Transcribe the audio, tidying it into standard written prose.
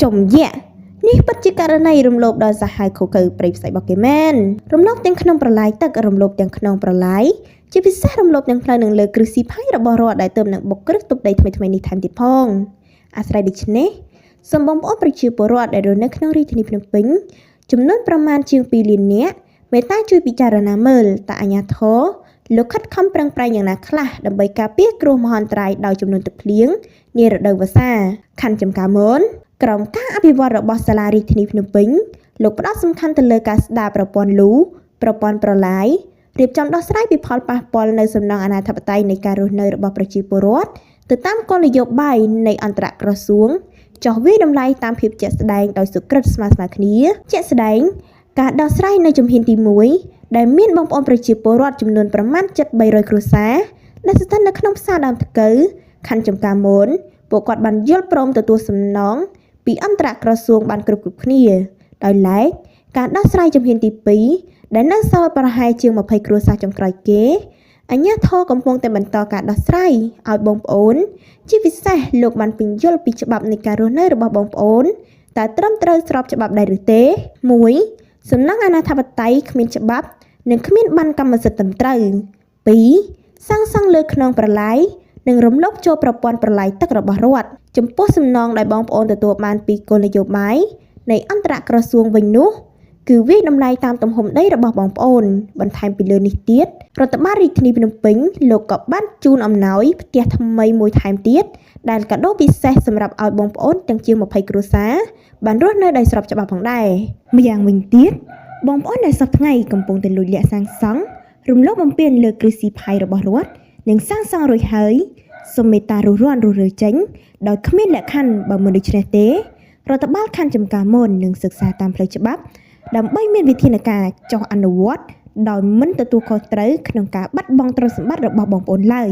Chồng dạនេះពិតជាករណីរំលោភដល់សាហាវខូខើព្រៃផ្សៃរបស់គេមែនរំលោភទាំងក្នុងប្រឡាយទឹករំលោភទាំងក្នុងប្រឡាយជាពិសេសរំលោភទាំងផ្លូវនឹងលើគ្រឹះស៊ីផាយរបស់រដ្ឋដែលទើបនឹងបុកគ្រឹះទប់ដីថ្មីនេះថែមទៀតផងអាស្រ័យដូច្នេះសូមបងប្អូនប្រជាពលរដ្ឋដែលរស់នៅក្នុងរាជធានីភ្នំពេញចំនួនប្រមាណជាង2លាននាក់មេត្តាជួយពិចារណាមើលតើអាជ្ញាធរលោកខិតខំប្រឹងប្រែងយ៉ាងណាខ្លះដើម្បីការពារគ្រោះមហន្តរាយដោយចំនួនទឹកភ្លៀងនារដូវវស្សាខណ្ឌចំការមនក្រមការអភិវឌ្ឍរបស់សាលារាជធានីភ្នំពេញលោកផ្ដោតសំខាន់ទៅលើការស្ដារប្រព័ន្ធលូប្រព័ន្ធប្រឡាយរៀបចំដោះស្រាយពីផលប៉ះពាល់នៅសំណង់អនាធិបតេយ្យនៃការរស់នៅរបស់ប្រជាពលរដ្ឋទៅតាមគោលនយោបាយនៃអន្តរក្រសួងចោះវាយតម្លៃតាមភាពជាក់ស្ដែងដោយសុក្រិតស្មើគ្នាជាក់ស្ដែងការដោះស្រាយនៅជំហានទី1ដែលមានបងប្អូនប្រជាពលរដ្ឋចំនួនប្រមាណជិត300គ្រួសារដែលស្ថិតនៅក្នុងផ្សារដើមថ្កូវខណ្ឌចំការមនពួកគាត់បានយល់ព្រមទទួលសំណងពីអន្តរក្រសួងបានគ្រប់គ្នាដោយឡែកការដោះស្រាយជំហានទី2ដែលនៅសល់ប្រហែលជាង20គ្រួសារចុងក្រោយគេអាជ្ញាធរកំពុងតែបន្តការដោះស្រាយឲ្យបងប្អូនជាពិសេសលោកបានពន្យល់ពីច្បាប់នៃការរស់នៅរបស់បងប្អូនតើត្រឹមត្រូវស្របច្បាប់ដែរឬទេ1សំណង់អនាធិបតេយ្យគ្មានច្បាប់និងគ្មានបានកម្មសិទ្ធិត្រឹមត្រូវ2សាងសង់លើខ្នងប្រឡាយនិងរំលោភចូលប្រព័ន្ធប្រឡាយទឹករបស់រដ្ឋចំពោះសំណងដែលបងប្អូនទទួលបានពីគោលនយោបាយនៃអន្តរក្រសួងវិញនោះគឺវាយតម្លៃតាមទំហំដីរបស់បងប្អូនបន្ថែមពីលើនេះទៀតរដ្ឋបាលរាជធានីភ្នំពេញលោកក៏បានជូនអំណោយផ្ទះថ្មីមួយថែមទៀតដែលកាដូពិសេសសម្រាប់ឲ្យបងប្អូនទាំងជាង20គ្រួសារបានរស់នៅដោយស្របច្បាប់ផងដែរម្យ៉ាងវិញទៀតបងប្អូនដែលសប្តាហ៍ថ្ងៃកំពុងតែលួចលាក់សាងសង់រំលោភបំពានលើគ្រឹះស៊ីផាយរបស់រដ្ឋនិងសាងសង់រួចហើយសូមមេត្តារុះរាន់រុះរើចេញដោយគ្មានលក្ខខណ្ឌបើមិនដូច្នេះទេរដ្ឋបាលខណ្ឌចំការមននឹងសិក្សាតាមផ្លូវច្បាប់ដើម្បីមានវិធានការចុះអនុវត្តដោយមិនទទួលខុសត្រូវក្នុងការបាត់បង់ទ្រព្យសម្បត្តិរបស់បងប្អូនឡើយ